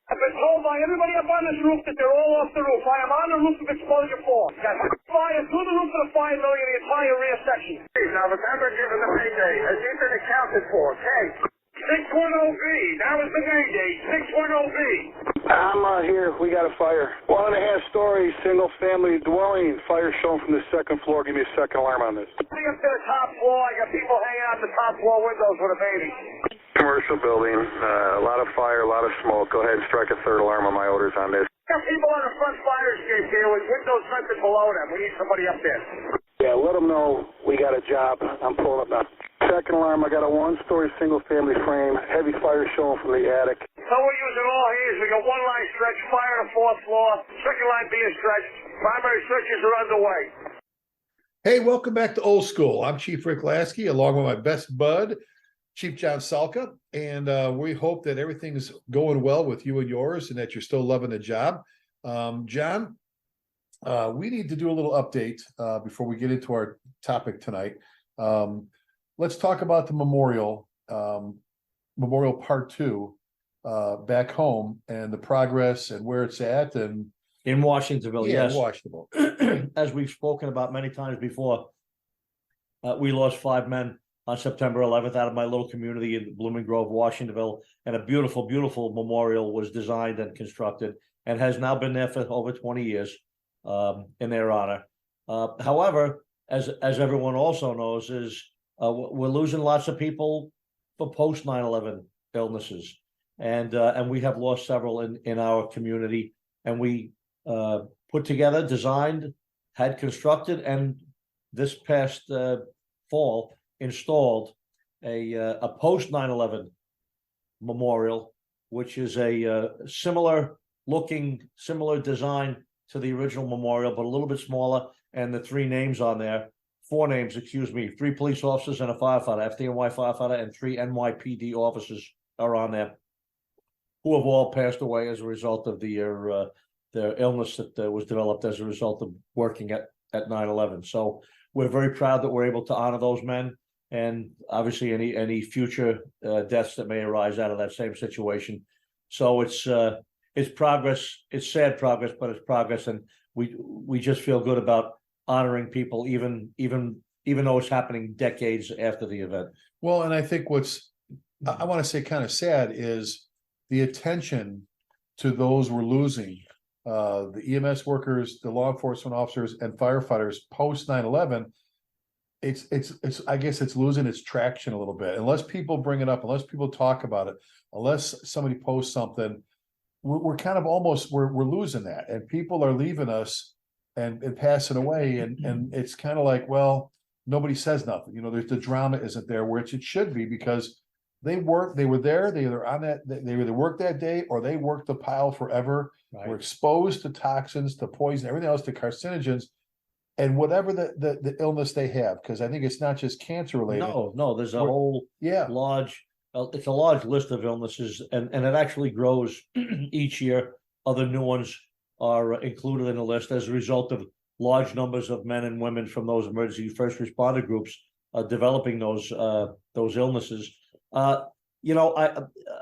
I've been told by everybody up on this roof that they're all off the roof. I am on the roof of exposure 4. Got fire through the roof of the fire building in the entire rear section. Now remember, given the payday, has he been accounted for? Okay. 610B. That was the name date. 610B. I'm here. We got a fire. 1.5-story, single-family dwelling. Fire shown from the second floor. Give me a second alarm on this. Coming up to the top floor. I got people hanging out the top floor windows with a baby. Commercial building. A lot of fire, a lot of smoke. Go ahead and strike a third alarm on my orders on this. Got people on the front fire escape here with windows vented below them. We need somebody up there. Yeah, let them know we got a job. I'm pulling up now. Second alarm, I got a 1-story single-family frame. Heavy fire showing from the attic. So we're using all hands. We got one line stretch, fire on the 4th floor, second line being stretched. Primary searches are underway. Hey, welcome back to Old School. I'm Chief Rick Lasky, along with my best bud, Chief John Salka, and we hope that everything's going well with you and yours and that you're still loving the job. John, we need to do a little update before we get into our topic tonight. Let's talk about the Memorial Part 2 back home and the progress and where it's at. And in Washingtonville, yes. In Washingtonville. As we've spoken about many times before, we lost 5 men on September 11th out of my little community in Blooming Grove, Washingtonville, and a beautiful, beautiful memorial was designed and constructed and has now been there for over 20 years in their honor. However, as everyone also knows, is we're losing lots of people for post 9/11 illnesses, and we have lost several in our community. And we put together, designed, had constructed, and this past fall installed a post 9/11 memorial, which is a similar design to the original memorial, but a little bit smaller. And the 3 names on there. 4 names, 3 police officers and a firefighter, FDNY firefighter, and 3 NYPD officers are on there, who have all passed away as a result of their illness that was developed as a result of working at 9/11. So we're very proud that we're able to honor those men, and obviously any future deaths that may arise out of that same situation. So it's progress. It's sad progress, but it's progress, and we just feel good about honoring people, even though it's happening decades after the event. Well, and I think what's, I want to say kind of sad is the attention to those we're losing, the EMS workers, the law enforcement officers, and firefighters post 9/11. It's I guess it's losing its traction a little bit. Unless people bring it up, unless people talk about it, unless somebody posts something, we're kind of almost, we're losing that. And people are leaving us and passing away, and it's kind of like, well, nobody says nothing. You know, there's the drama isn't there, which it should be, because they were there, they either on that, they either worked that day or they worked the pile forever. Right. Were exposed to toxins, to poison, everything else, to carcinogens, and whatever the illness they have, because I think it's not just cancer related. No, there's a whole large, it's a large list of illnesses, and it actually grows each year. Other new ones are included in the list as a result of large numbers of men and women from those emergency first responder groups developing those illnesses. You know,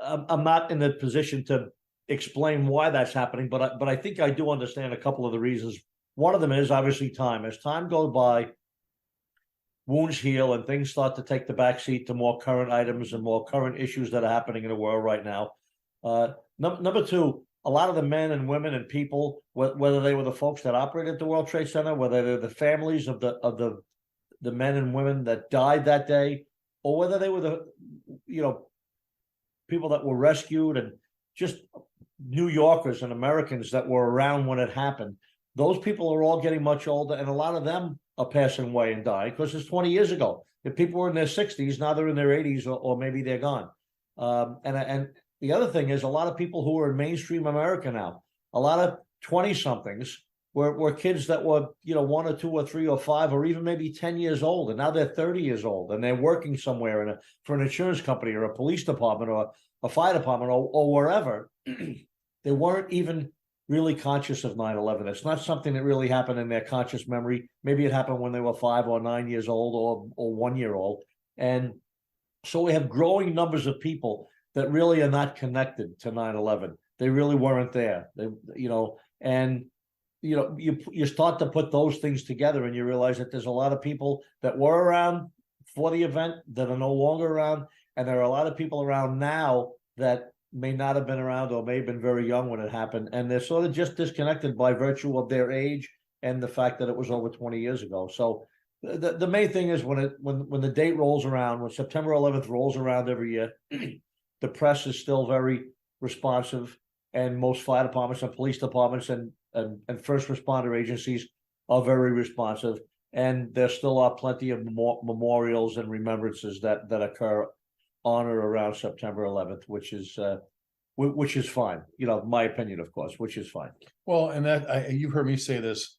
I'm not in a position to explain why that's happening, but I think I do understand a couple of the reasons. One of them is obviously time. As time goes by, wounds heal and things start to take the backseat to more current items and more current issues that are happening in the world right now. Number 2, a lot of the men and women and people, whether they were the folks that operated the World Trade Center, whether they're the families of the men and women that died that day, or whether they were the people that were rescued and just New Yorkers and Americans that were around when it happened. Those people are all getting much older, and a lot of them are passing away and dying because it's 20 years ago. If people were in their 60s, now they're in their 80s, or maybe they're gone. And the other thing is, a lot of people who are in mainstream America now, a lot of 20-somethings were kids that were 1 or 2 or 3 or 5 or even maybe 10 years old, and now they're 30 years old and they're working somewhere for an insurance company or a police department or a fire department or wherever. They weren't even really conscious of 9/11. It's not something that really happened in their conscious memory. Maybe it happened when they were 5 or 9 years old or 1 year old. And so we have growing numbers of people that really are not connected to 9/11. They really weren't there. They, and you start to put those things together, and you realize that there's a lot of people that were around for the event that are no longer around, and there are a lot of people around now that may not have been around or may have been very young when it happened, and they're sort of just disconnected by virtue of their age and the fact that it was over 20 years ago. So the main thing is when the date rolls around, when September 11th rolls around every year, the press is still very responsive, and most fire departments and police departments and first responder agencies are very responsive, and there still are plenty of memorials and remembrances that occur on or around September 11th, which is fine. My opinion, of course, which is fine. Well, and you've heard me say this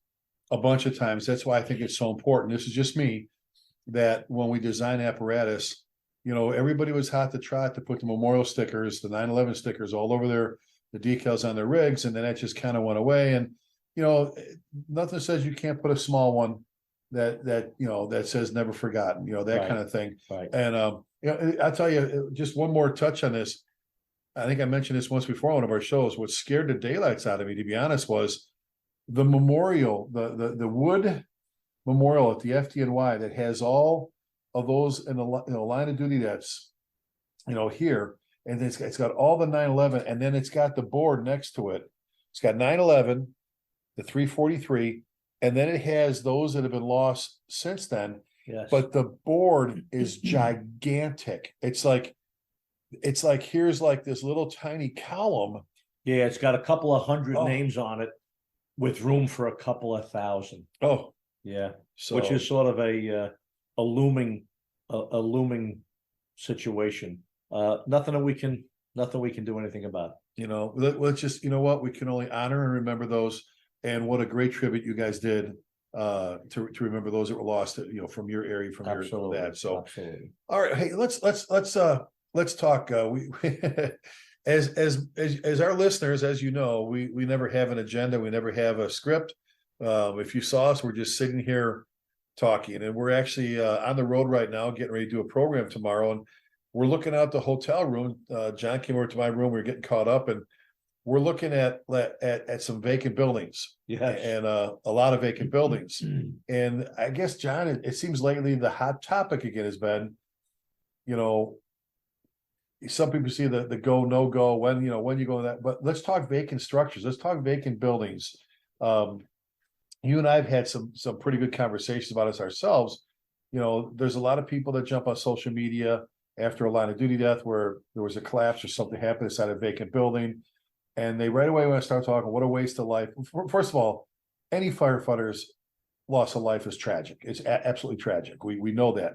a bunch of times. That's why I think it's so important. This is just me, that when we design apparatus, everybody was hot to trot to put the memorial stickers, the 9/11 stickers all over the decals on their rigs, and then that just kind of went away. And nothing says you can't put a small one that says never forgotten, that Right. kind of thing. Right. And I'll tell you just one more touch on this. I think I mentioned this once before on one of our shows. What scared the daylights out of me, to be honest, was the memorial, the wood memorial at the FDNY that has all of those in the line of duty that's here. And it's got all the 9/11, and then it's got the board next to it. It's got 9/11, the 343, and then it has those that have been lost since then. Yes. But the board is gigantic. It's like here's like this little tiny column. Yeah, it's got a couple of hundred Oh. names on it with room for a couple of thousand. Oh, Yeah. so Which is sort of a looming situation. Nothing we can do anything about. let's just what, we can only honor and remember those, and what a great tribute you guys did to remember those that were lost, from your area, from Absolutely. your dad. So Absolutely. all right, hey, let's talk. We as our listeners, as you know, we never have an agenda, we never have a script. If you saw us, we're just sitting here talking, and we're actually on the road right now, getting ready to do a program tomorrow, and we're looking out the hotel room. John came over to my room. We were getting caught up, and we're looking at some vacant buildings. Yes. And a lot of vacant buildings. And I guess, John, it seems lately the hot topic again has been, some people see the go, no go, when you go that, but let's talk vacant structures. Let's talk vacant buildings. You and I have had some pretty good conversations about this ourselves. There's a lot of people that jump on social media after a line of duty death where there was a collapse or something happened inside a vacant building. And they right away want to start talking, what a waste of life. First of all, any firefighter's loss of life is tragic. It's absolutely tragic. We know that.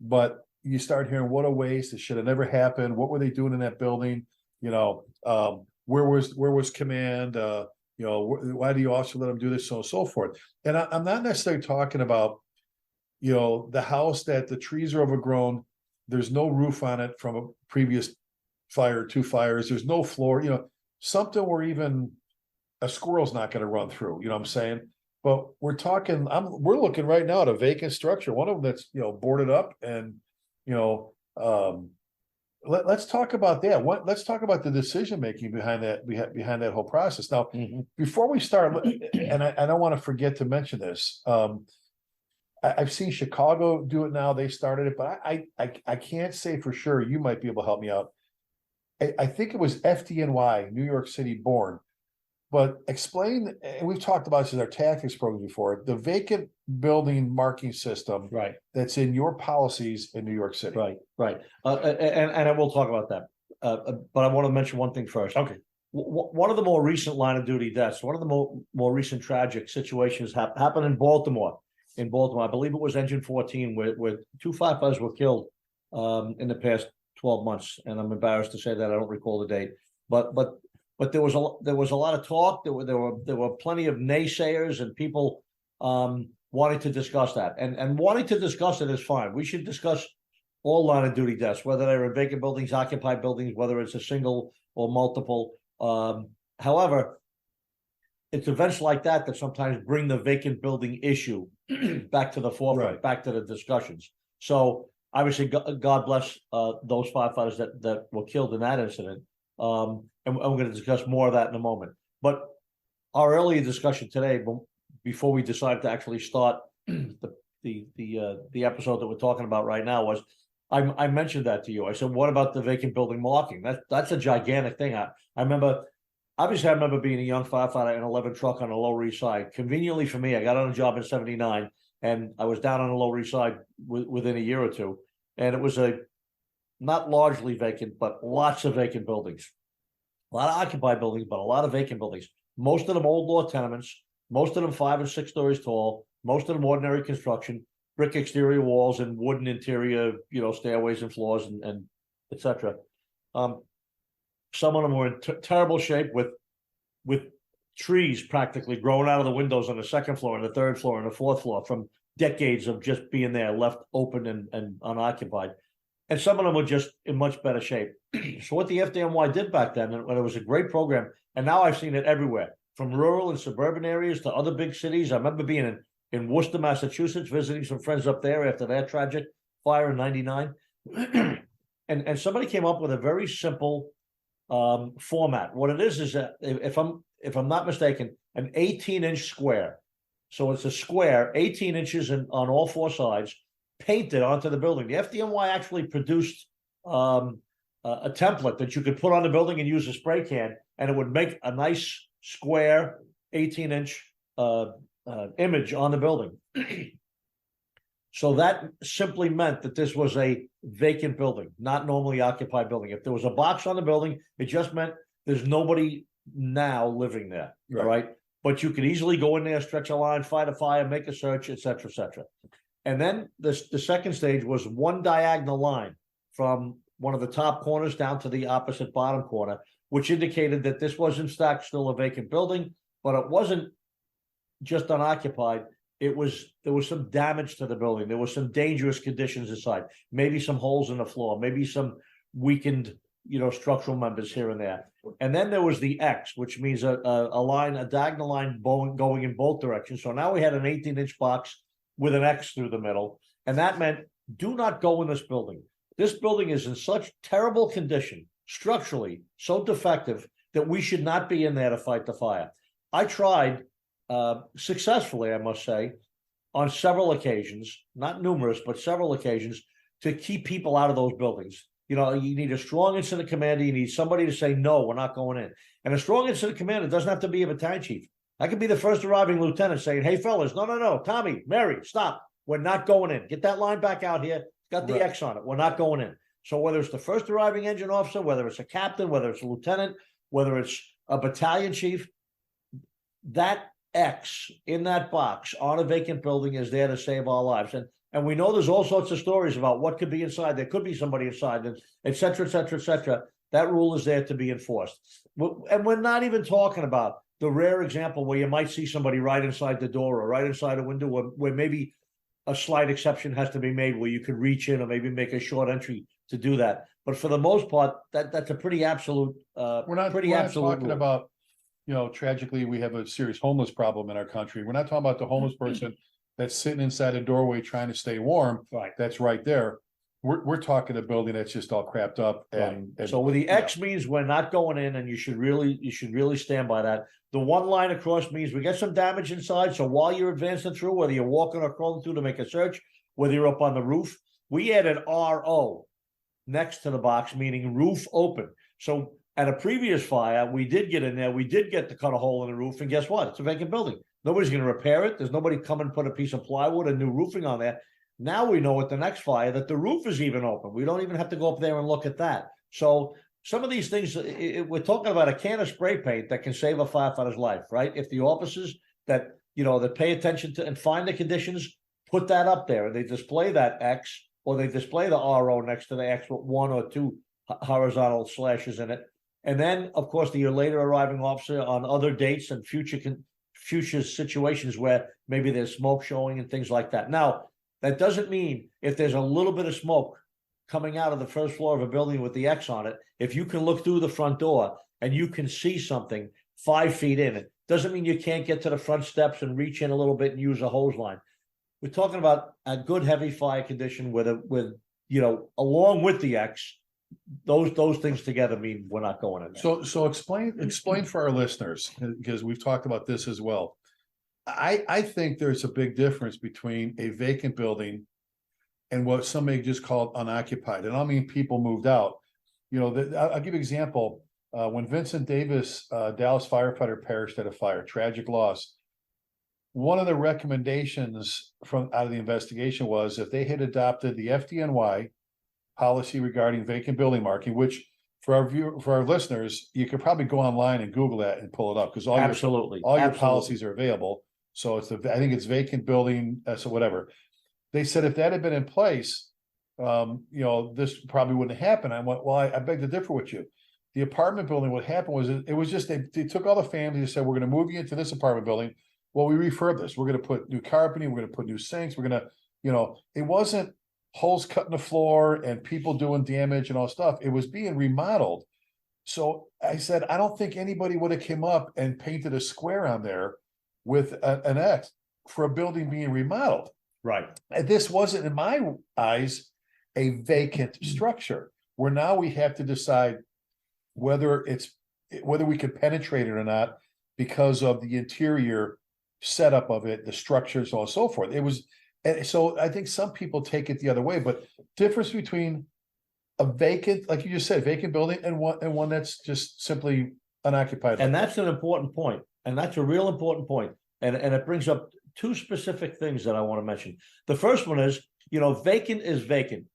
But you start hearing, what a waste. It should have never happened. What were they doing in that building? Where was command? Why do you also let them do this? So on and so forth. And I'm not necessarily talking about, the house that the trees are overgrown. There's no roof on it from a previous fire, 2 fires. There's no floor, something where even a squirrel's not going to run through, what I'm saying? But we're looking right now at a vacant structure, one of them that's, boarded up, and, let's talk about that. Let's talk about the decision-making behind that whole process. Now, before we start, and I don't want to forget to mention this, I've seen Chicago do it now. They started it, but I can't say for sure. You might be able to help me out. I think it was FDNY, New York City born, but explain, and we've talked about this in our tactics program before, the vacant building marking system, Right. that's in your policies in New York City. Right. And I will talk about that. But I want to mention one thing first. Okay. One of the more recent line of duty deaths, one of the more recent tragic situations happened in Baltimore. I believe it was Engine 14, where 2 firefighters were killed in the past 12 months, and I'm embarrassed to say that I don't recall the date. But there was a lot of talk. There were plenty of naysayers and people wanting to discuss that, and wanting to discuss it is fine. We should discuss all line of duty deaths, whether they're in vacant buildings, occupied buildings, whether it's a single or multiple. However, it's events like that sometimes bring the vacant building issue back to the forefront, Right. back to the discussions. So obviously, God bless those firefighters that were killed in that incident. and we're going to discuss more of that in a moment. But our earlier discussion today, before we decided to actually start the episode that we're talking about right now, was I mentioned that to you. I said, what about the vacant building marking? That's a gigantic thing. I remember, obviously, I remember being a young firefighter in an 11 truck on the Lower East Side. Conveniently for me, I got on a job in '79, and I was down on the Lower East Side within a year or two. And it was not largely vacant, but lots of vacant buildings. A lot of occupied buildings, but a lot of vacant buildings. Most of them old law tenements, most of them 5 or 6 stories tall, most of them ordinary construction, brick exterior walls and wooden interior, stairways and floors and etc. Some of them were in terrible shape with trees practically growing out of the windows on the second floor and the third floor and the fourth floor from decades of just being there, left open and unoccupied. And some of them were just in much better shape. So what the FDNY did back then, and it was a great program, and now I've seen it everywhere, from rural and suburban areas to other big cities. I remember being in Worcester, Massachusetts, visiting some friends up there after that tragic fire in '99. and somebody came up with a very simple format. What it is that if I'm not mistaken, an 18-inch square. So it's a square, 18 inches on all 4 sides, painted onto the building. The FDNY actually produced a template that you could put on the building and use a spray can, and it would make a nice square 18-inch image on the building. So that simply meant that this was a vacant building, not normally occupied building. If there was a box on the building, it just meant there's nobody now living there, right? All right? But you could easily go in there, stretch a line, fight a fire, make a search, etc., etc. And then the second stage was one diagonal line from one of the top corners down to the opposite bottom corner, which indicated that this was in fact still a vacant building, but it wasn't just unoccupied. There was some damage to the building. There was some dangerous conditions inside, maybe some holes in the floor, maybe some weakened, structural members here and there. And then there was the X, which means a diagonal line going in both directions. So now we had an 18-inch box with an X through the middle. And that meant, do not go in this building. This building is in such terrible condition, structurally, so defective, that we should not be in there to fight the fire. I tried successfully, I must say, on several occasions, not numerous, but several occasions, to keep people out of those buildings. You need a strong incident commander. You need somebody to say, no, we're not going in. And a strong incident commander doesn't have to be a battalion chief. I could be the first arriving lieutenant saying, hey, fellas, no, Tommy, Mary, stop. We're not going in. Get that line back out here. It's got the X on it. We're not going in. So whether it's the first arriving engine officer, whether it's a captain, whether it's a lieutenant, whether it's a battalion chief, that X in that box on a vacant building is there to save our lives. And we know there's all sorts of stories about what could be inside. There could be somebody inside, and et cetera, et cetera, et cetera. That rule is there to be enforced. And we're not even talking about the rare example where you might see somebody right inside the door or right inside a window where maybe a slight exception has to be made where you could reach in or maybe make a short entry to do that. But for the most part, that's a pretty absolute. We're not talking rule. About, tragically, we have a serious homeless problem in our country. We're not talking about the homeless person that's sitting inside a doorway trying to stay warm. Right. That's right there. We're talking a building that's just all crapped up. And so with the X means we're not going in, and you should really stand by that. The one line across means we get some damage inside. So while you're advancing through, whether you're walking or crawling through to make a search, whether you're up on the roof, we added RO next to the box, meaning roof open. So at a previous fire, we did get in there. We did get to cut a hole in the roof, and guess what? It's a vacant building. Nobody's going to repair it. There's nobody come and put a piece of plywood and new roofing on there. Now we know at the next fire that the roof is even open. We don't even have to go up there and look at that. So some of these things, we're talking about a can of spray paint that can save a firefighter's life, right? If the officers that pay attention to and find the conditions, put that up there, and they display that X, or they display the RO next to the X with 1 or 2 horizontal slashes in it. And then, of course, the later arriving officer on other dates and future situations where maybe there's smoke showing and things like that. Now, that doesn't mean if there's a little bit of smoke coming out of the first floor of a building with the X on it, if you can look through the front door and you can see something 5 feet in, it doesn't mean you can't get to the front steps and reach in a little bit and use a hose line. We're talking about a good heavy fire condition with along with the X, those things together mean we're not going in there. So explain for our listeners, because we've talked about this as well. I think there's a big difference between a vacant building and what somebody just called unoccupied. And I mean, people moved out. You know, I'll give you an example. When Vincent Davis, Dallas firefighter, perished at a fire, tragic loss. One of the recommendations out of the investigation was if they had adopted the FDNY policy regarding vacant building marking, which for our listeners, you could probably go online and Google that and pull it up, because all your policies are available. So I think it's vacant building, so whatever. They said if that had been in place, you know, this probably wouldn't happen. I went, well, I beg to differ with you. The apartment building, what happened was it was just they took all the families and said, we're going to move you into this apartment building. Well, we refurb this. We're going to put new carpeting. We're going to put new sinks. We're going to, you know, it wasn't holes cut in the floor and people doing damage and all stuff. It was being remodeled. So I said, I don't think anybody would have came up and painted a square on there with an X for a building being remodeled. Right. And this wasn't, in my eyes, a vacant structure, where now we have to decide whether we can penetrate it or not because of the interior setup of it, the structures, and so forth. It was, and so I think some people take it the other way, but difference between a vacant, like you just said, vacant building and one that's just simply unoccupied. And that's an important point. And that's a real important point. And it brings up two specific things that I want to mention. The first one is, you know, vacant is vacant.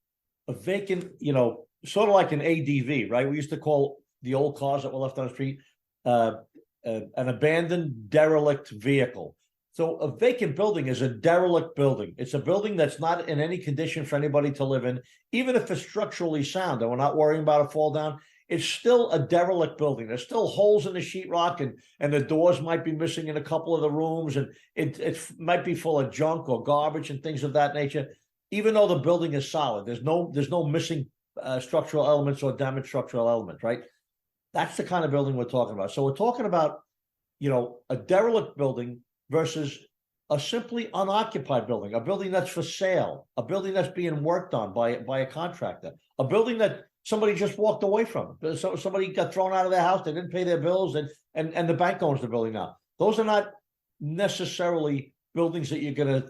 A vacant, you know, sort of like an ADV, right? We used to call the old cars that were left on the street an abandoned derelict vehicle. So a vacant building is a derelict building. It's a building that's not in any condition for anybody to live in, even if it's structurally sound and we're not worrying about a fall down. It's still a derelict building. There's still holes in the sheetrock, and the doors might be missing in a couple of the rooms, and it might be full of junk or garbage and things of that nature. Even though the building is solid, there's no missing structural elements or damaged structural elements, right? That's the kind of building we're talking about. So we're talking about, you know, a derelict building versus a simply unoccupied building, a building that's for sale, a building that's being worked on by a contractor, a building that somebody just walked away from. So somebody got thrown out of their house, they didn't pay their bills, and the bank owns the building now. Those are not necessarily buildings that you're going to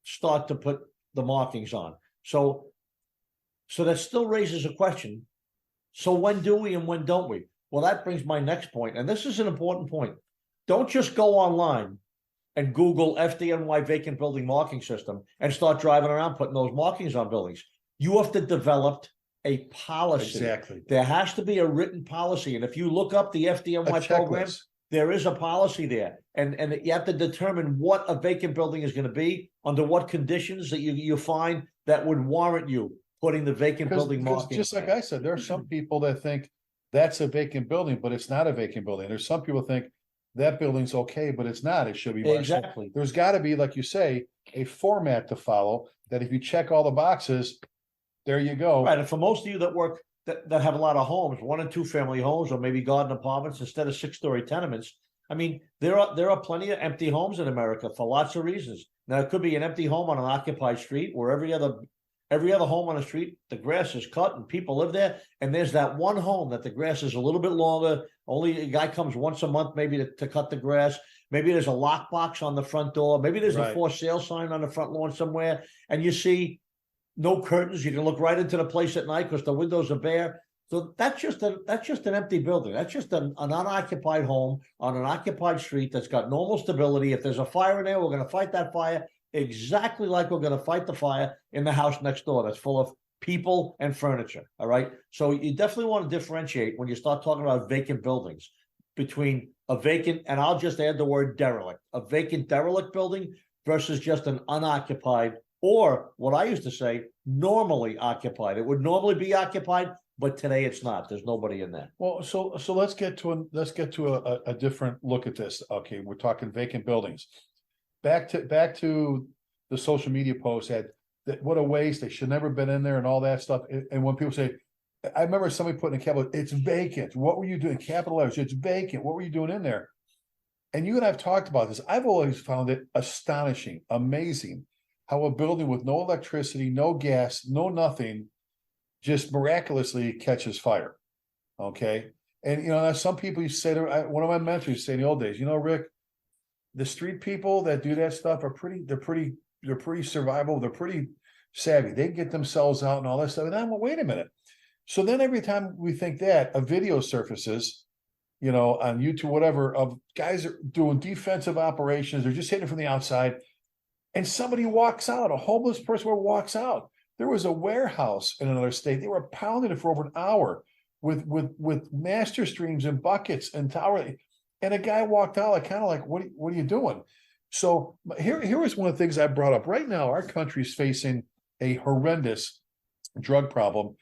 start to put the markings on. So that still raises a question. So when do we and when don't we? Well, that brings my next point, and this is an important point. Don't just go online and Google FDNY vacant building marking system and start driving around putting those markings on buildings. You have to develop a policy. Exactly. There has to be a written policy. And if you look up the FDNY program, there is a policy there. And you have to determine what a vacant building is going to be, under what conditions that you find that would warrant you putting the vacant building marking. Just like I said, there are some people that think that's a vacant building, but it's not a vacant building. There's some people think that building's okay, but it's not. It should be marked. Exactly. There's got to be, like you say, a format to follow, that if you check all the boxes, there you go. Right. And for most of you that work, that have a lot of homes, 1 and 2 family homes, or maybe garden apartments instead of 6-story tenements. I mean, there are plenty of empty homes in America for lots of reasons. Now, it could be an empty home on an occupied street where every other home on the street, the grass is cut and people live there. And there's that one home that the grass is a little bit longer. Only a guy comes once a month, maybe to cut the grass. Maybe there's a lockbox on the front door. Maybe there's a for sale sign on the front lawn somewhere. And you see no curtains. You can look right into the place at night because the windows are bare. So that's just an empty building. That's just an unoccupied home on an occupied street that's got normal stability. If there's a fire in there, we're going to fight that fire exactly like we're going to fight the fire in the house next door that's full of people and furniture. All right. So you definitely want to differentiate when you start talking about vacant buildings between a vacant, and I'll just add the word derelict, a vacant derelict building versus just an unoccupied, or what I used to say, normally occupied. It would normally be occupied, but today it's not. There's nobody in there. Well, so let's get to a different look at this. Okay, we're talking vacant buildings. Back to the social media post that what a waste. They should never been in there and all that stuff. And when people say, I remember somebody putting in capital, it's vacant. What were you doing? Capital letters, it's vacant. What were you doing in there? And you and I've talked about this. I've always found it astonishing, amazing how a building with no electricity, no gas, no nothing, just miraculously catches fire. Okay. And, some people used to say, one of my mentors used to say in the old days, Rick, the street people that do that stuff are they're pretty survivable. They're pretty savvy. They get themselves out and all that stuff. And I'm, well, wait a minute. So then every time we think that, a video surfaces, on YouTube, whatever, of guys are doing defensive operations. They're just hitting it from the outside. And somebody walks out, a homeless person walks out. There was a warehouse in another state. They were pounding it for over an hour with master streams and buckets and tower. And a guy walked out, like kind of like, what are you doing? So here was one of the things I brought up. Right now, our country is facing a horrendous drug problem,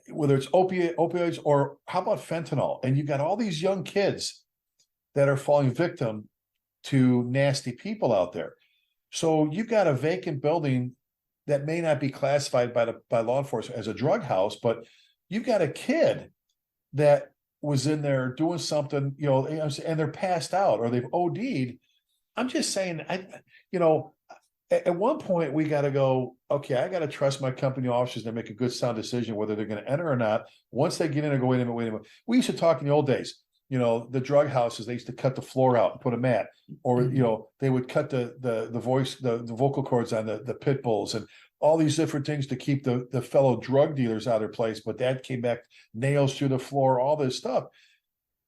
whether it's opioids or how about fentanyl? And you've got all these young kids that are falling victim to nasty people out there. So you've got a vacant building that may not be classified by law enforcement as a drug house, but you've got a kid that was in there doing something, and they're passed out or they've OD'd. I'm just saying, at one point we got to go, okay, I got to trust my company officers to make a good sound decision whether they're going to enter or not. Once they get in and go, wait a minute. We used to talk in the old days, the drug houses, they used to cut the floor out and put a mat, or, they would cut the voice, the vocal cords on the pit bulls and all these different things to keep the fellow drug dealers out of their place. But that came back, nails through the floor, all this stuff.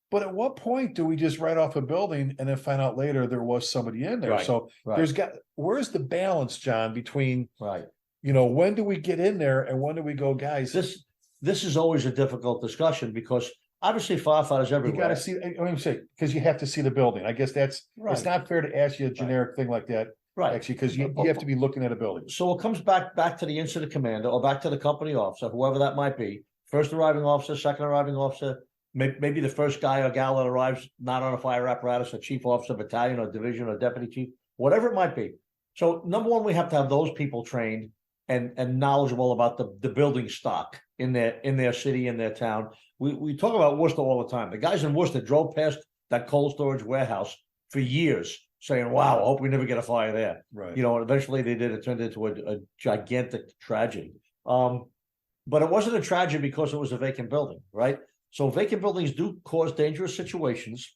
But at what point do we just write off a building and then find out later there was somebody in there? Right, so where's the balance, John, between, right, when do we get in there and when do we go, guys? This is always a difficult discussion because obviously firefighters everywhere. You got to see, because you have to see the building. I guess it's not fair to ask you a generic thing like that. Right. Actually, because you have to be looking at a building. So it comes back to the incident commander or back to the company officer, whoever that might be. First arriving officer, second arriving officer, maybe the first guy or gal that arrives not on a fire apparatus, a chief officer, battalion or division or deputy chief, whatever it might be. So number one, we have to have those people trained and knowledgeable about the building stock in their city, in their town. We talk about Worcester all the time. The guys in Worcester drove past that cold storage warehouse for years, saying, wow, I hope we never get a fire there. Right. Eventually they did. It turned into a gigantic tragedy. But it wasn't a tragedy because it was a vacant building, right? So vacant buildings do cause dangerous situations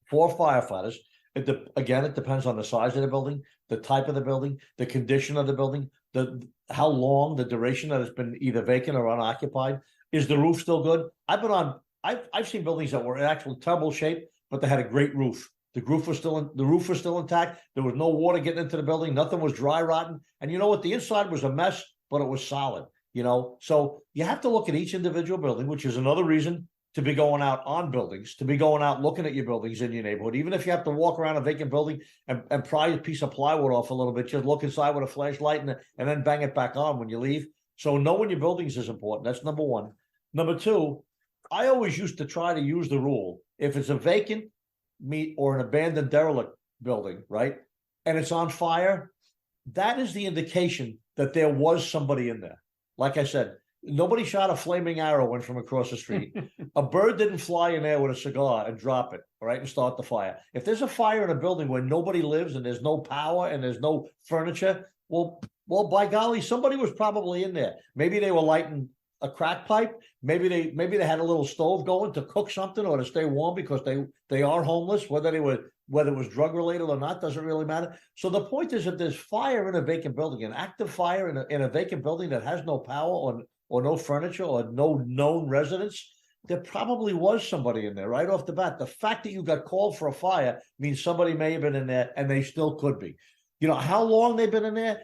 for firefighters. It depends on the size of the building, the type of the building, the condition of the building, how long, the duration that it's been either vacant or unoccupied. Is the roof still good? I've seen buildings that were in actual terrible shape, but they had a great roof. The roof was still intact. There was no water getting into the building. Nothing was dry rotten. And you know what? The inside was a mess, but it was solid. So you have to look at each individual building, which is another reason to be going out on buildings, to be going out looking at your buildings in your neighborhood. Even if you have to walk around a vacant building and pry a piece of plywood off a little bit, just look inside with a flashlight and then bang it back on when you leave. So knowing your buildings is important. That's number one. Number two, I always used to try to use the rule. If it's a vacant or an abandoned derelict building, right, and it's on fire, that is the indication that there was somebody in there. Like I said, nobody shot a flaming arrow in from across the street. A bird didn't fly in there with a cigar and drop it, all right, and start the fire. If there's a fire in a building where nobody lives and there's no power and there's no furniture, well, by golly, somebody was probably in there. Maybe they were lighting a crack pipe. Maybe they had a little stove going to cook something or to stay warm because they are homeless. Whether it was drug related or not doesn't really matter. So the point is, that there's fire in a vacant building, an active fire in a vacant building that has no power or no furniture or no known residents, there probably was somebody in there right off the bat. The fact that you got called for a fire means somebody may have been in there, and they still could be. How long they've been in there?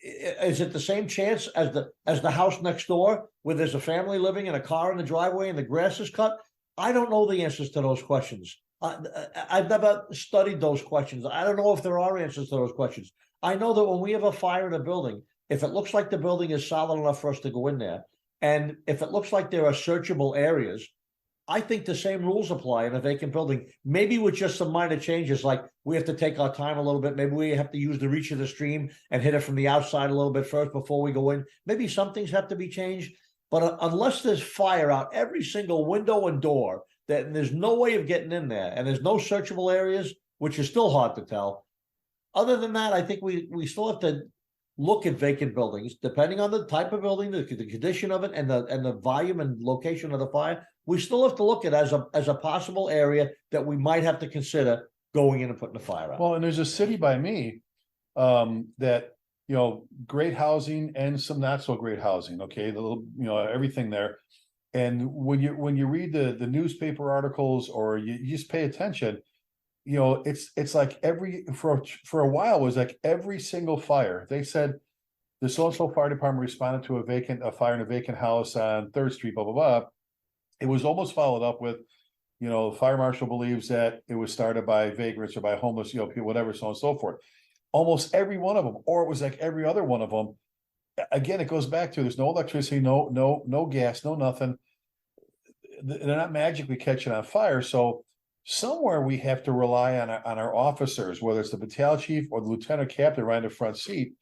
Is it the same chance as the house next door where there's a family living in a car in the driveway and the grass is cut? I don't know the answers to those questions. I've never studied those questions. I don't know if there are answers to those questions. I know that when we have a fire in a building, if it looks like the building is solid enough for us to go in there, and if it looks like there are searchable areas, I think the same rules apply in a vacant building, maybe with just some minor changes, like we have to take our time a little bit. Maybe we have to use the reach of the stream and hit it from the outside a little bit first before we go in. Maybe some things have to be changed, but unless there's fire out every single window and door, that there's no way of getting in there, and there's no searchable areas, which is still hard to tell. Other than that, I think we still have to look at vacant buildings, depending on the type of building, the condition of it, and the volume and location of the fire. We still have to look at it as a possible area that we might have to consider going in and putting the fire out. Well, and there's a city by me that, you know, great housing and some not so great housing. Okay, the little, you know, everything there. And when you read the newspaper articles, or you just pay attention, you know, it's like for a while it was like every single fire. They said the so-and-so fire department responded to a fire in a vacant house on 3rd Street, blah, blah, blah. It was almost followed up with, you know, the fire marshal believes that it was started by vagrants or by homeless, you know, people, whatever, so on and so forth. Almost every one of them, or it was like every other one of them. Again, it goes back to there's no electricity, no gas, no nothing. They're not magically catching on fire. So somewhere we have to rely on our officers, whether it's the battalion chief or the lieutenant captain right in the front seat.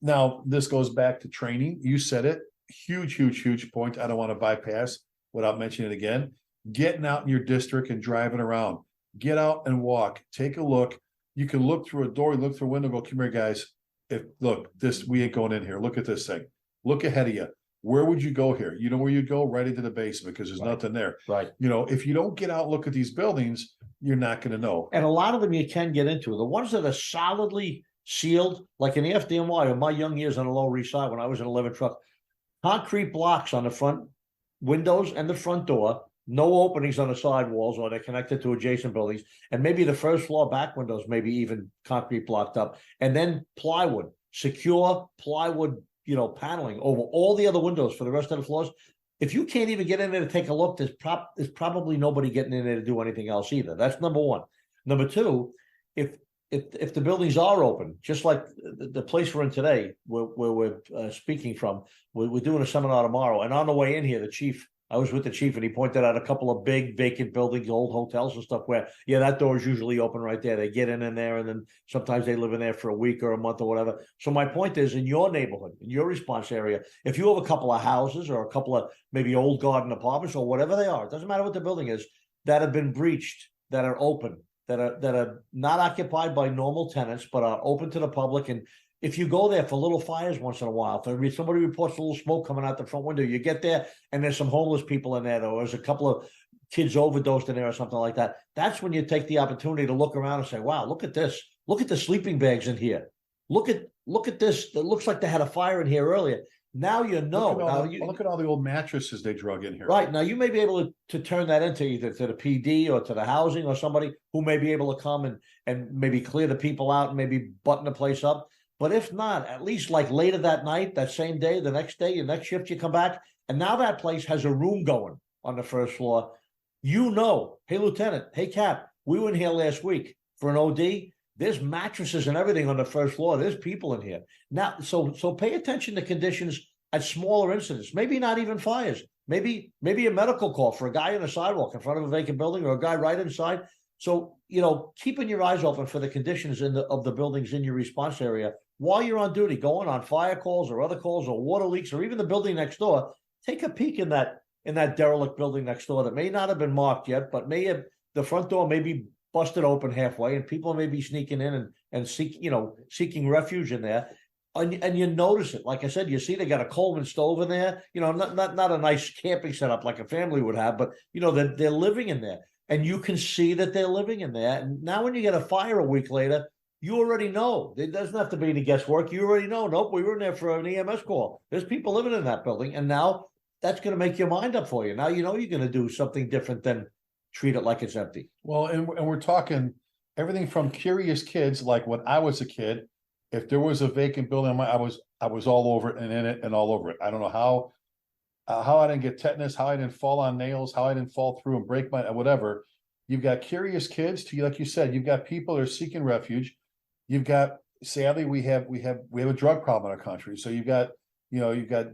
Now, this goes back to training. You said it. Huge point. I don't want to bypass without mentioning it again. Getting out in your district and driving around. Get out and walk. Take a look. You can look through a door, you look through a window, go, come here, guys. We ain't going in here. Look at this thing. Look ahead of you. Where would you go here? You know where you'd go? Right into the basement, because there's nothing there. Right. You know, if you don't get out and look at these buildings, you're not going to know. And a lot of them you can get into. The ones that are solidly sealed, like in the FDNY, in my young years on the Lower East Side when I was in a 11 truck, concrete blocks on the front windows and the front door, no openings on the sidewalls, or they're connected to adjacent buildings, and maybe the first floor back windows, maybe even concrete blocked up, and then plywood, secure plywood, you know, paneling over all the other windows for the rest of the floors. If you can't even get in there to take a look, there's probably nobody getting in there to do anything else either. That's number one. Number two, if the buildings are open, just like the place we're in today, where we're speaking from, we're doing a seminar tomorrow, and on the way in here, I was with the chief, and he pointed out a couple of big vacant buildings, old hotels and stuff where, yeah, that door is usually open right there. They get in there, and then sometimes they live in there for a week or a month or whatever. So my point is, in your neighborhood, in your response area, if you have a couple of houses or a couple of maybe old garden apartments or whatever they are, it doesn't matter what the building is, that have been breached, that are open, that are not occupied by normal tenants, but are open to the public. And if you go there for little fires once in a while, if somebody reports a little smoke coming out the front window, you get there and there's some homeless people in there, or there's a couple of kids overdosed in there or something like that. That's when you take the opportunity to look around and say, wow, look at this. Look at the sleeping bags in here. Look at this. It looks like they had a fire in here earlier. Now you know. Look at all the old mattresses they drug in here. Right. Now you may be able to turn that into either to the PD or to the housing, or somebody who may be able to come and maybe clear the people out and maybe button the place up. But if not, at least like later that night, that same day, the next day, your next shift, you come back, and now that place has a room going on the first floor. You know, hey, Lieutenant, hey, Cap, we were in here last week for an OD. There's mattresses and everything on the first floor. There's people in here. Now, so pay attention to conditions at smaller incidents, maybe not even fires, maybe a medical call for a guy on a sidewalk in front of a vacant building, or a guy right inside. So, you know, keeping your eyes open for the conditions of the buildings in your response area while you're on duty, going on fire calls or other calls or water leaks, or even the building next door. Take a peek in that derelict building next door that may not have been marked yet, but the front door may be busted open halfway, and people may be sneaking in and seeking refuge in there. And you notice it. Like I said, you see they got a Coleman stove in there, you know, not a nice camping setup like a family would have, but you know, they're living in there. And you can see that they're living in there. And now when you get a fire a week later, you already know. It doesn't have to be any guesswork. You already know, nope, we were in there for an EMS call. There's people living in that building. And now that's going to make your mind up for you. Now you know you're going to do something different than treat it like it's empty. Well, and we're talking everything from curious kids, like when I was a kid, if there was a vacant building, I was all over it and in it and all over it. I don't know how I didn't get tetanus, how I didn't fall on nails, how I didn't fall through and break my whatever. You've got curious kids to, like you said, you've got people that are seeking refuge. You've got, sadly, we have a drug problem in our country. So you've got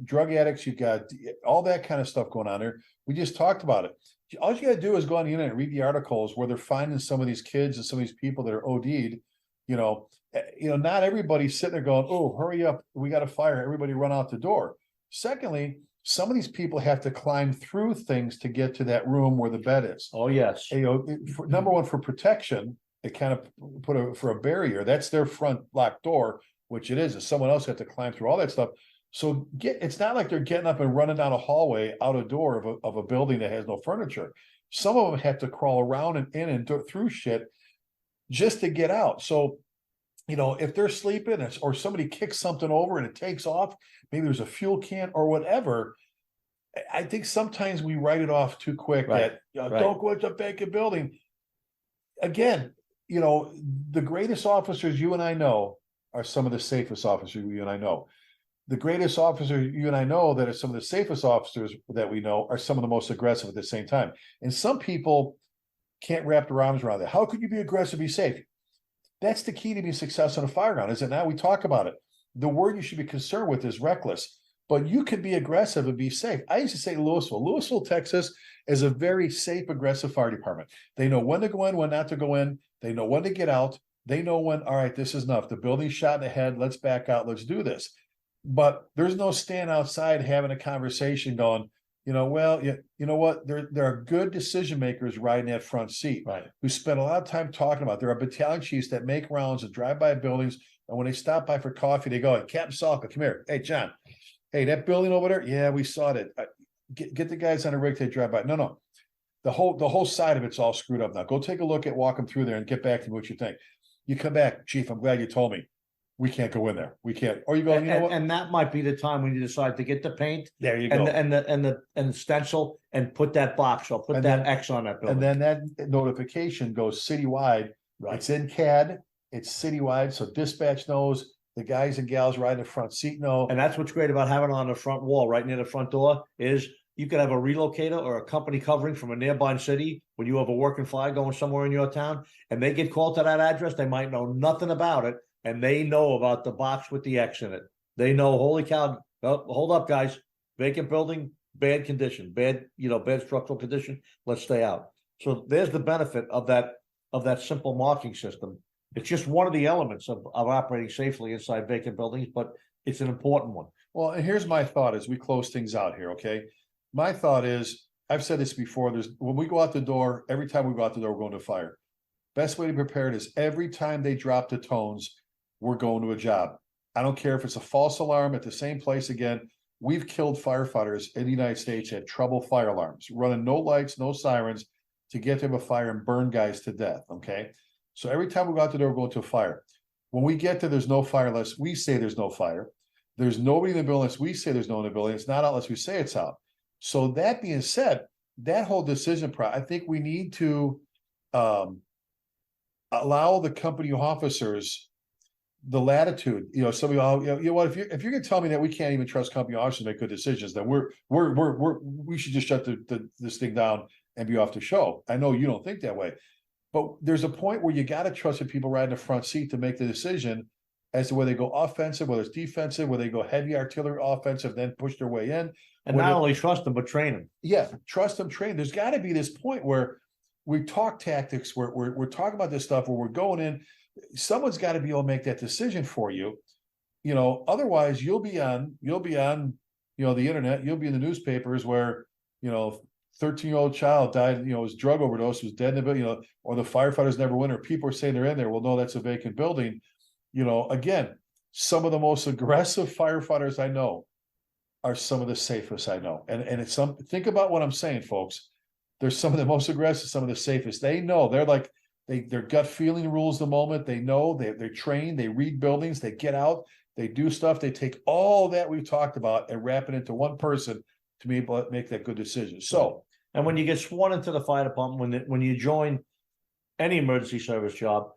drug addicts, you've got all that kind of stuff going on there. We just talked about it. All you got to do is go on the internet and read the articles where they're finding some of these kids and some of these people that are OD'd. Not everybody's sitting there going, oh, hurry up, we got a fire, everybody run out the door. Secondly, some of these people have to climb through things to get to that room where the bed is. Oh, yes. Number one, for protection, they kind of for a barrier. That's their front locked door. which it is, someone else had to climb through all that stuff. So it's not like they're getting up and running down a hallway out a door of a building that has no furniture. Some of them have to crawl around and in and through shit just to get out. So, if they're sleeping or somebody kicks something over and it takes off, maybe there's a fuel can or whatever. I think sometimes we write it off too quick that don't go into a vacant building. Again, the greatest officers you and I know are some of the safest officers you and I know. The greatest officers you and I know that are some of the safest officers that we know are some of the most aggressive at the same time. And some people can't wrap their arms around that. How could you be aggressive, be safe? That's the key to being successful in a fireground, is it not? We talk about it. The word you should be concerned with is reckless, but you can be aggressive and be safe. I used to say Louisville, Texas is a very safe, aggressive fire department. They know when to go in, when not to go in. They know when to get out. They know when, all right, this is enough. The building's shot in the head. Let's back out. Let's do this. But there's no stand outside having a conversation going, you know what? There are good decision makers riding that front seat, who spend a lot of time talking about. There are battalion chiefs that make rounds and drive by buildings, and when they stop by for coffee, they go, hey, Captain Salka, come here. Hey, John, hey, that building over there, yeah, we saw it. Get the guys on a rig to drive by. No. The whole side of it's all screwed up now. Go take a look at, walk them through there and get back to me what you think. You come back, Chief, I'm glad you told me. We can't go in there. We can't. Or you go, you know what? And that might be the time when you decide to get the paint. There you go. And the stencil and put that box or put that X on that building. And then that notification goes citywide. Right. It's in CAD. It's citywide. So dispatch knows, the guys and gals riding the front seat know. And that's what's great about having it on the front wall, right near the front door, is you could have a relocator or a company covering from a nearby city when you have a working fire going somewhere in your town, and they get called to that address. They might know nothing about it, and they know about the box with the X in it. They know, holy cow, oh, hold up, guys. Vacant building, bad condition, bad structural condition. Let's stay out. So there's the benefit of that simple marking system. It's just one of the elements of operating safely inside vacant buildings, but it's an important one. Well, and here's my thought as we close things out here, okay? My thought is, I've said this before, when we go out the door, every time we go out the door, we're going to fire. Best way to prepare it is every time they drop the tones, we're going to a job. I don't care if it's a false alarm at the same place again. We've killed firefighters in the United States at trouble fire alarms, running no lights, no sirens to get to a fire and burn guys to death, okay? So every time we go out the door, we're going to a fire. When we get there, there's no fire unless we say there's no fire. There's nobody in the building unless we say there's no one in the building. It's not out unless we say it's out. So that being said, that whole decision I think we need to allow the company officers the latitude. Somebody, what, if you're going to tell me that we can't even trust company officers to make good decisions, then we should just shut this thing down and be off the show. I know you don't think that way, but there's a point where you got to trust the people riding the front seat to make the decision as to whether they go offensive, whether it's defensive, whether they go heavy artillery offensive, then push their way in. And not only trust them, but train them. Yeah, trust them, train. There's got to be this point where we talk tactics, we're talking about this stuff, where we're going in. Someone's got to be able to make that decision for you. Otherwise you'll be on, the internet, you'll be in the newspapers where, 13-year-old child died, was drug overdose, was dead in the building, or the firefighters never went, or people are saying they're in there. Well, no, that's a vacant building. Again, some of the most aggressive firefighters I know are some of the safest I know. And it's think about what I'm saying, folks. They're some of the most aggressive, some of the safest. They know, they're like, their gut feeling rules the moment. They know, they're trained, they read buildings, they get out, they do stuff, they take all that we've talked about and wrap it into one person to be able to make that good decision. So, and when you get sworn into the fire department, when you join any emergency service job,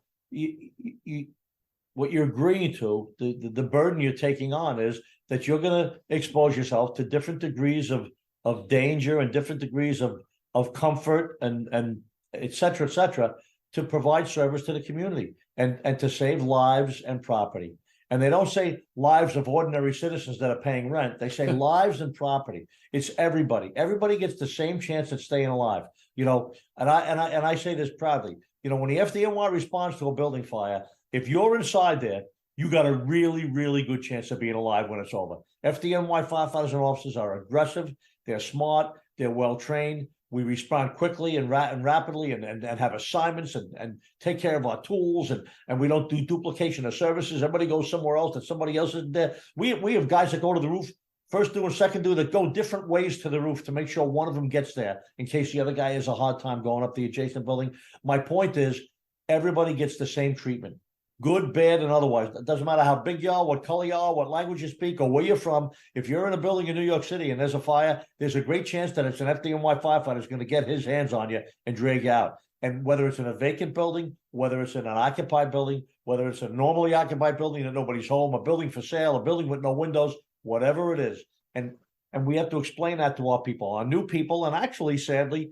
what you're agreeing to, the burden you're taking on is that you're going to expose yourself to different degrees of danger and different degrees of comfort and et cetera, to provide service to the community and to save lives and property. And they don't say lives of ordinary citizens that are paying rent. They say lives and property. It's everybody. Everybody gets the same chance at staying alive. And I say this proudly. When the FDNY responds to a building fire, if you're inside there, you got a really, really good chance of being alive when it's over. FDNY firefighters and officers are aggressive. They're smart. They're well trained. we respond quickly and rapidly and have assignments and take care of our tools and we don't do duplication of services. Everybody goes somewhere else that somebody else isn't there. We have guys that go to the roof, first do and second do, that go different ways to the roof to make sure one of them gets there in case the other guy has a hard time going up the adjacent building. My point is, everybody gets the same treatment. Good, bad, and otherwise. It doesn't matter how big you are, what color you are, what language you speak, or where you're from. If you're in a building in New York City and there's a fire, there's a great chance that it's an FDNY firefighter who's going to get his hands on you and drag you out. And whether it's in a vacant building, whether it's in an occupied building, whether it's a normally occupied building that nobody's home, a building for sale, a building with no windows, whatever it is. And we have to explain that to our people, our new people, and actually, sadly,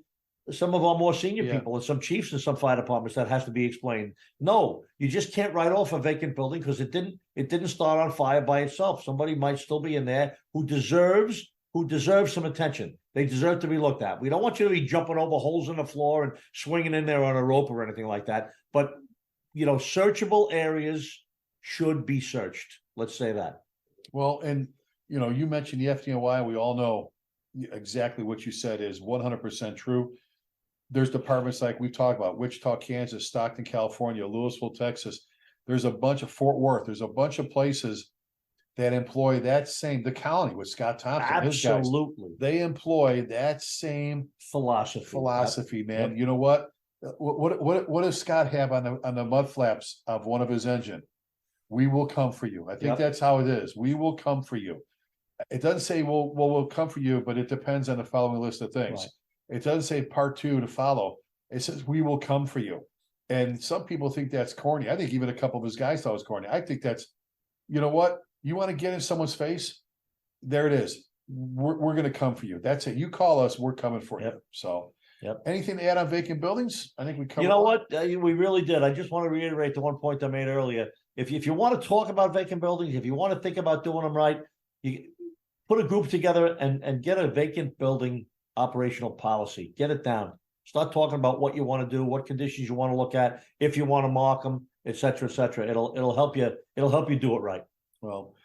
some of our more senior people and some chiefs in some fire departments that has to be explained. No, you just can't write off a vacant building because it didn't start on fire by itself. Somebody might still be in there who deserves some attention. They deserve to be looked at. We don't want you to be jumping over holes in the floor and swinging in there on a rope or anything like that. But, searchable areas should be searched. Let's say that. Well, and, you mentioned the FDNY. We all know exactly what you said is 100% true. There's departments like we've talked about, Wichita, Kansas, Stockton, California, Louisville, Texas. There's a bunch of Fort Worth. There's a bunch of places that employ the colony with Scott Thompson. Absolutely. His guys, they employ that same philosophy, man. Yep. You know what? What does Scott have on the mud flaps of one of his engine? We will come for you. I think that's how it is. We will come for you. It doesn't say we'll come for you, but it depends on the following list of things. Right. It doesn't say part 2 to follow. It says we will come for you. And some people think that's corny. I think even a couple of his guys thought it was corny. I think that's, you know what? You want to get in someone's face? There it is. We're going to come for you. That's it. You call us, we're coming for you. So anything to add on vacant buildings? I think we covered. You know what? We really did. I just want to reiterate the one point I made earlier. If you want to talk about vacant buildings, if you want to think about doing them right, you put a group together and get a vacant building operational policy. Get it down. Start talking about what you want to do, what conditions you want to look at, if you want to mark them, et cetera, et cetera. It'll help you. It'll help you do it right. Well,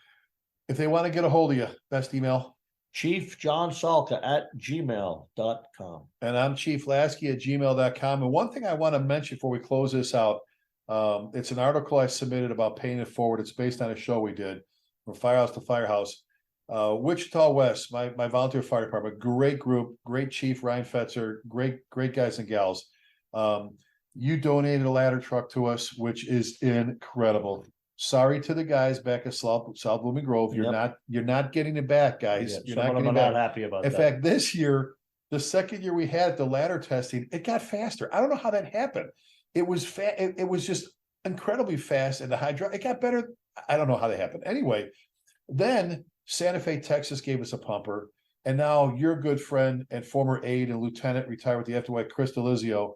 if they want to get a hold of you, best email? chiefjohnsalka@gmail.com. And I'm Chief Lasky at gmail.com. And one thing I want to mention before we close this out, it's an article I submitted about paying it forward. It's based on a show we did from Firehouse to Firehouse. Wichita West, my volunteer fire department, great group, great chief, Ryan Fetzer, great guys and gals. You donated a ladder truck to us, which is incredible. Sorry to the guys back at South Blooming Grove. You're not getting it back, guys. You're not getting it back. Not happy about that. In fact, this year, the second year we had the ladder testing, it got faster. I don't know how that happened. It was it was just incredibly fast, and the it got better. I don't know how that happened. Anyway, then Santa Fe, Texas gave us a pumper, and now your good friend and former aide and lieutenant retired with the FDY, Chris Delizio,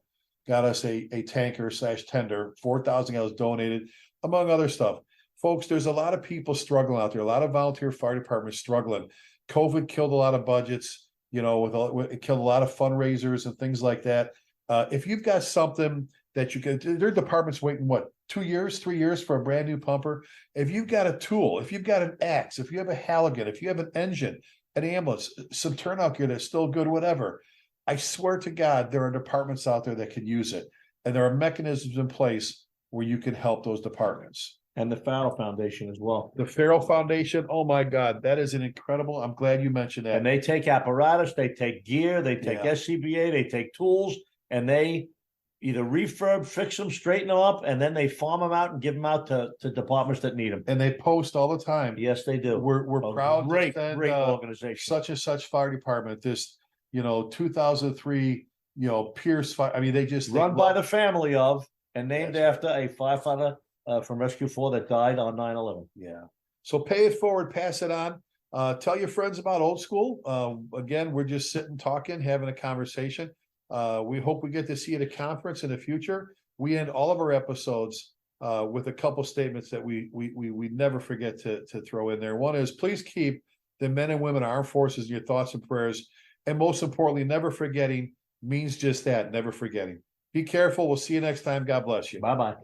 got us a tanker / tender, 4,000 gallons donated, among other stuff. Folks, there's a lot of people struggling out there, a lot of volunteer fire departments struggling. COVID killed a lot of budgets, it killed a lot of fundraisers and things like that. If you've got something that you can, their department's waiting, 2 years, 3 years for a brand new pumper. If you've got a tool, if you've got an axe, if you have a Halligan, if you have an engine, an ambulance, some turnout gear that's still good, whatever, I swear to God, there are departments out there that can use it. And there are mechanisms in place where you can help those departments. And the Farrell Foundation as well. The Farrell Foundation, oh my God, that is an incredible, I'm glad you mentioned that. And they take apparatus, they take gear, they take SCBA, they take tools, and they either refurb, fix them, straighten them up, and then they farm them out and give them out to departments that need them. And they post all the time. Yes, they do. We're proud great, to send, great organization. Such and such fire department, this, 2003, Pierce fire. I mean, they just run by the family of and named after a firefighter from Rescue 4 that died on 9/11. Yeah. So pay it forward, pass it on. Tell your friends about Old School. Again, we're just sitting, talking, having a conversation. We hope we get to see you at a conference in the future. We end all of our episodes with a couple statements that we never forget to throw in there. One is, please keep the men and women of armed forces in your thoughts and prayers. And most importantly, never forgetting means just that, never forgetting. Be careful. We'll see you next time. God bless you. Bye-bye.